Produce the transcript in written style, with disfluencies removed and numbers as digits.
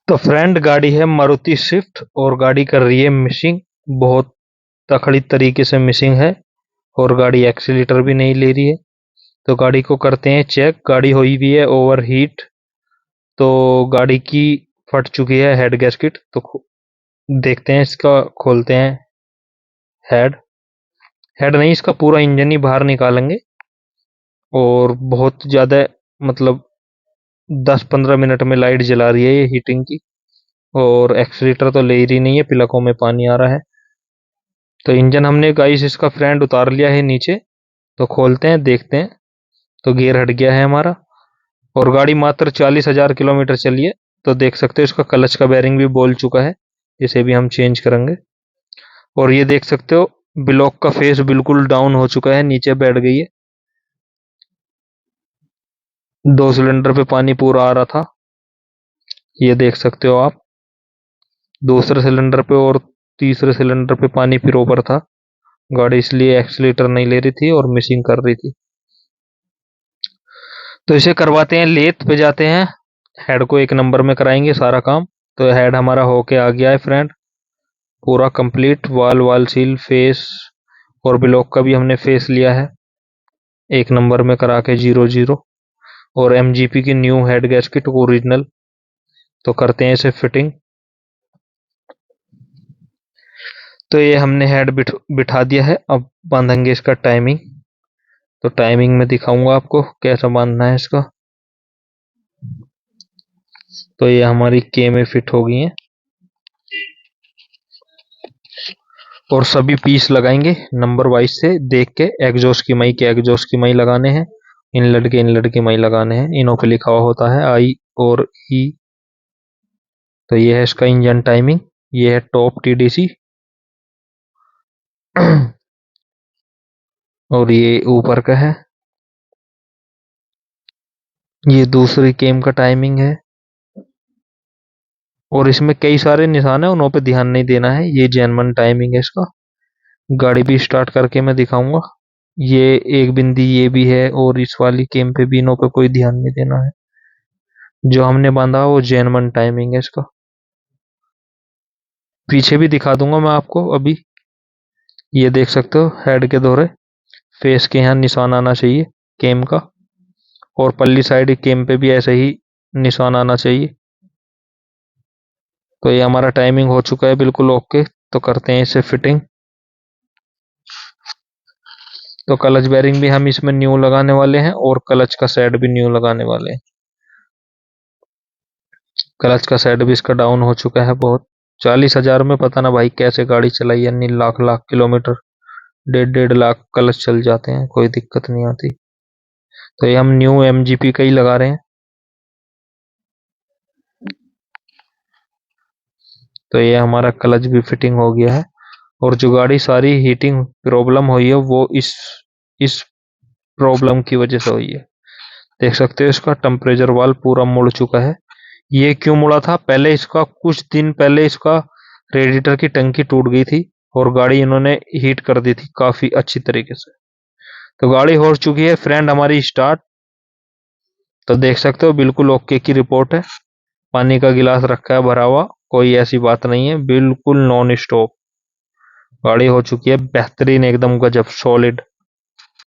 तो फ्रेंड, गाड़ी है मारुति स्विफ्ट और गाड़ी कर रही है मिसिंग। बहुत तकड़ी तरीके से मिसिंग है और गाड़ी एक्सीलेटर भी नहीं ले रही है। तो गाड़ी को करते हैं चेक। गाड़ी हुई भी है ओवर हीट। तो गाड़ी की फट चुकी है हेड गैस्केट। तो देखते हैं इसका, खोलते हैं हेड। हेड नहीं, इसका पूरा इंजन ही बाहर निकालेंगे। और बहुत ज़्यादा, मतलब 10-15 मिनट में लाइट जला रही है ये हीटिंग की। और एक्सीलेटर तो ले रही नहीं है, पिलकों में पानी आ रहा है। तो इंजन हमने गाइस इसका फ्रेंड उतार लिया है नीचे। तो खोलते हैं, देखते हैं। तो गियर हट गया है हमारा। और गाड़ी मात्र 40,000 किलोमीटर चली है। तो देख सकते हो इसका क्लच का बेरिंग भी बोल चुका है, इसे भी हम चेंज करेंगे। और ये देख सकते हो ब्लॉक का फेस बिल्कुल डाउन हो चुका है, नीचे बैठ गई है। 2 सिलेंडर पे पानी पूरा आ रहा था, ये देख सकते हो आप। दूसरे सिलेंडर पे और तीसरे सिलेंडर पे पानी फिर ऊपर था। गाड़ी इसलिए एक्सीलेटर नहीं ले रही थी और मिसिंग कर रही थी। तो इसे करवाते हैं, लेथ पे जाते हैं। हेड को एक नंबर में कराएंगे सारा काम। तो हेड हमारा होके आ गया है फ्रेंड, पूरा कंप्लीट। वाल वाल सील, फेस और ब्लॉक का भी हमने फेस लिया है एक नंबर में करा के, 0-0। और एमजीपी की न्यू हेड गैस्केट ओरिजिनल। तो करते हैं इसे फिटिंग। तो ये हमने हेड बिठा दिया है। अब बांधेंगे इसका टाइमिंग। तो टाइमिंग में दिखाऊंगा आपको कैसा बांधना है इसका। तो ये हमारी के में फिट हो गई है। और सभी पीस लगाएंगे नंबर वाइज से देख के। एग्जॉस्ट की मई के एग्जॉस्ट की मई लगाने हैं, इनलेट की मई लगाने हैं। इनों पे लिखा हुआ होता है आई और ई। तो ये है इसका इंजन टाइमिंग। ये है टॉप टीडीसी। और ये ऊपर का है, ये दूसरी केम का टाइमिंग है। और इसमें कई सारे निशान है, उन पे ध्यान नहीं देना है। ये जेनवन टाइमिंग है इसका। गाड़ी भी स्टार्ट करके मैं दिखाऊंगा। ये एक बिंदी ये भी है, और इस वाली केम पे भी इनों पे कोई ध्यान नहीं देना है। जो हमने बांधा वो जेनवन टाइमिंग है इसका। पीछे भी दिखा दूंगा मैं आपको अभी। ये देख सकते हो हेड के दोहरे फेस के यहाँ निशान आना चाहिए केम का। और पल्ली साइड केम पे भी ऐसे ही निशान आना चाहिए। तो ये हमारा टाइमिंग हो चुका है बिल्कुल ओके। तो करते हैं इसे फिटिंग। तो क्लच बेरिंग भी हम इसमें न्यू लगाने वाले हैं और क्लच का सेट भी न्यू लगाने वाले हैं। क्लच का सेट भी इसका डाउन हो चुका है बहुत। 40,000 में पता ना भाई कैसे गाड़ी चलाई, यानी लाख लाख किलोमीटर, 1.5 लाख क्लच चल जाते हैं, कोई दिक्कत नहीं आती। तो ये हम न्यू एमजीपी का ही लगा रहे हैं। तो ये हमारा क्लच भी फिटिंग हो गया है। और जो गाड़ी सारी हीटिंग प्रॉब्लम हुई है वो इस प्रॉब्लम की वजह से हुई है। देख सकते हो इसका टेम्परेचर वाल पूरा मुड़ चुका है। ये क्यों मुड़ा था, पहले इसका कुछ दिन पहले इसका रेडिएटर की टंकी टूट गई थी और गाड़ी इन्होंने हीट कर दी थी काफी अच्छी तरीके से। तो गाड़ी हो चुकी है फ्रेंड हमारी स्टार्ट। तो देख सकते हो बिल्कुल ओके की रिपोर्ट है। पानी का गिलास रखा है भरा हुआ, कोई ऐसी बात नहीं है, बिल्कुल नॉन स्टॉप। गाड़ी हो चुकी है बेहतरीन, एकदम गजब सॉलिड।